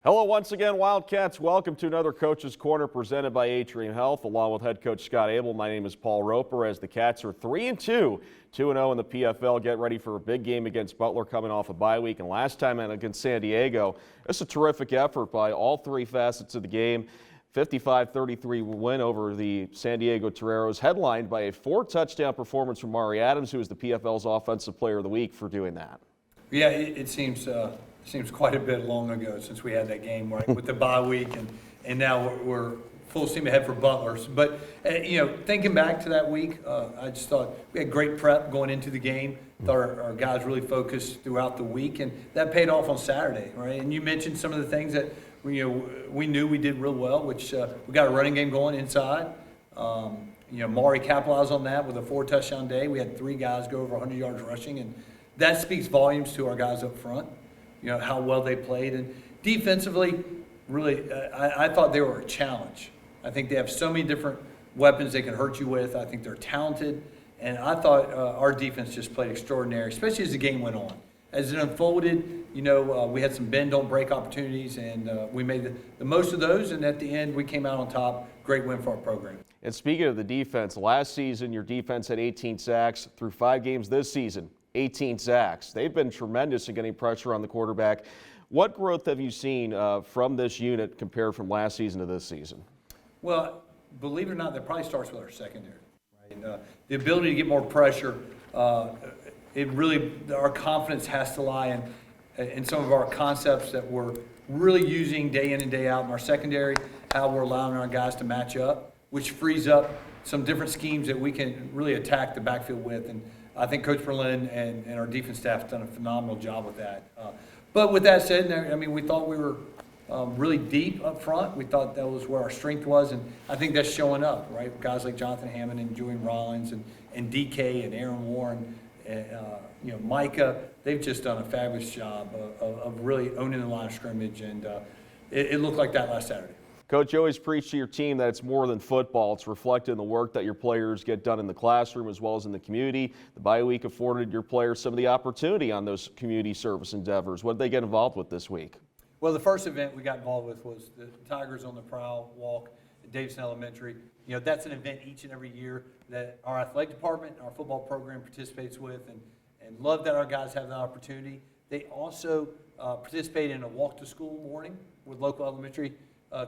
Hello once again, Wildcats. Welcome to another Coach's Corner presented by Atrium Health. Along with head coach Scott Abel, my name is Paul Roper. As the Cats are 3-2, 2-0 in the PFL, get ready for a big game against Butler coming off a bye week. And last time against San Diego, it's a terrific effort by all three facets of the game. 55-33 win over the San Diego Toreros, headlined by a 4-touchdown performance from Mari Adams, who is the PFL's Offensive Player of the Week for doing that. Yeah, it seems quite a bit long ago since we had that game, right, with the bye week, and now we're full steam ahead for Butler. But thinking back to that week, I just thought we had great prep going into the game. Thought our guys really focused throughout the week, and that paid off on Saturday, right? And you mentioned some of the things that we knew we did real well, which we got a running game going inside. Mari capitalized on that with a 4-touchdown day. We had 3 guys go over 100 yards rushing, and that speaks volumes to our guys up front. How well they played. And defensively, really, I thought they were a challenge. I think they have so many different weapons they can hurt you with. I think they're talented. And I thought our defense just played extraordinary, especially as the game went on. As it unfolded, we had some bend, don't break opportunities, and we made the most of those. And at the end, we came out on top. Great win for our program. And speaking of the defense, last season your defense had 18 sacks. Through 5 games this season, 18 sacks. They've been tremendous in getting pressure on the quarterback. What growth have you seen from this unit compared from last season to this season? Well, believe it or not, that probably starts with our secondary. Right? The ability to get more pressure, our confidence has to lie in some of our concepts that we're really using day in and day out in our secondary, how we're allowing our guys to match up, which frees up some different schemes that we can really attack the backfield with. And I think Coach Berlin and our defense staff have done a phenomenal job with that. But with that said, we thought we were really deep up front. We thought that was where our strength was, and I think that's showing up, right? Guys like Jonathan Hammond and Julian Rollins and DK and Aaron Warren, Micah, they've just done a fabulous job of really owning the line of scrimmage, and it looked like that last Saturday. Coach, you always preach to your team that it's more than football. It's reflected in the work that your players get done in the classroom as well as in the community. The bye week afforded your players some of the opportunity on those community service endeavors. What did they get involved with this week? Well, the first event we got involved with was the Tigers on the Prowl walk at Davidson Elementary. That's an event each and every year that our athletic department and our football program participates with, and love that our guys have the opportunity. They also participate in a walk to school morning with local elementary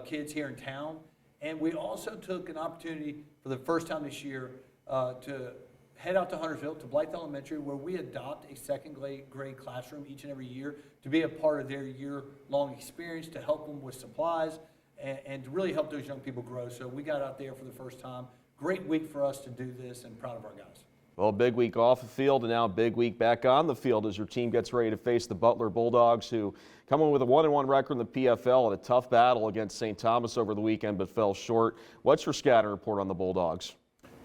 kids here in town. And we also took an opportunity for the first time this year to head out to Huntersville, to Blythe Elementary, where we adopt a second grade classroom each and every year to be a part of their year-long experience, to help them with supplies, and to really help those young people grow. So we got out there for the first time. Great week for us to do this, and proud of our guys. Well, a big week off the field and now a big week back on the field as your team gets ready to face the Butler Bulldogs, who come in with a 1-1 record in the PFL and a tough battle against St. Thomas over the weekend but fell short. What's your scouting report on the Bulldogs?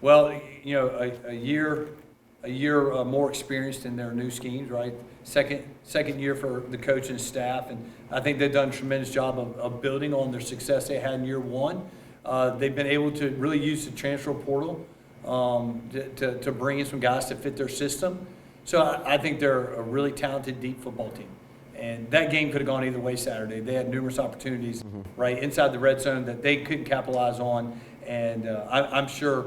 Well, a year more experienced in their new schemes, right? Second year for the coach and staff, and I think they've done a tremendous job of building on their success they had in year 1. They've been able to really use the transfer portal to bring in some guys to fit their system. So I think they're a really talented, deep football team. And that game could have gone either way Saturday. They had numerous opportunities right inside the red zone that they couldn't capitalize on. And I'm sure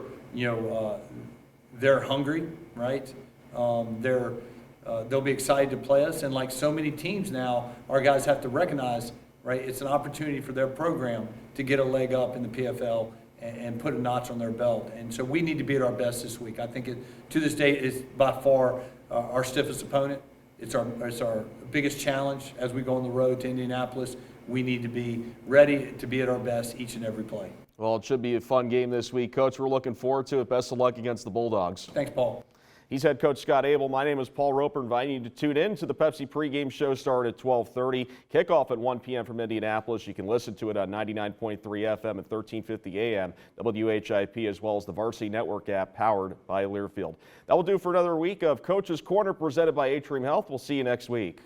they're hungry, right? They'll be excited to play us. And like so many teams now, our guys have to recognize, right, it's an opportunity for their program to get a leg up in the PFL and put a notch on their belt. And so we need to be at our best this week. I think to this day is by far our stiffest opponent. It's our biggest challenge as we go on the road to Indianapolis. We need to be ready to be at our best each and every play. Well, it should be a fun game this week. Coach, we're looking forward to it. Best of luck against the Bulldogs. Thanks, Paul. He's head coach Scott Abel. My name is Paul Roper, inviting you to tune in to the Pepsi pregame show start at 12:30. Kickoff at 1 p.m. from Indianapolis. You can listen to it on 99.3 FM and 1350 AM, WHIP, as well as the Varsity Network app powered by Learfield. That will do for another week of Coach's Corner presented by Atrium Health. We'll see you next week.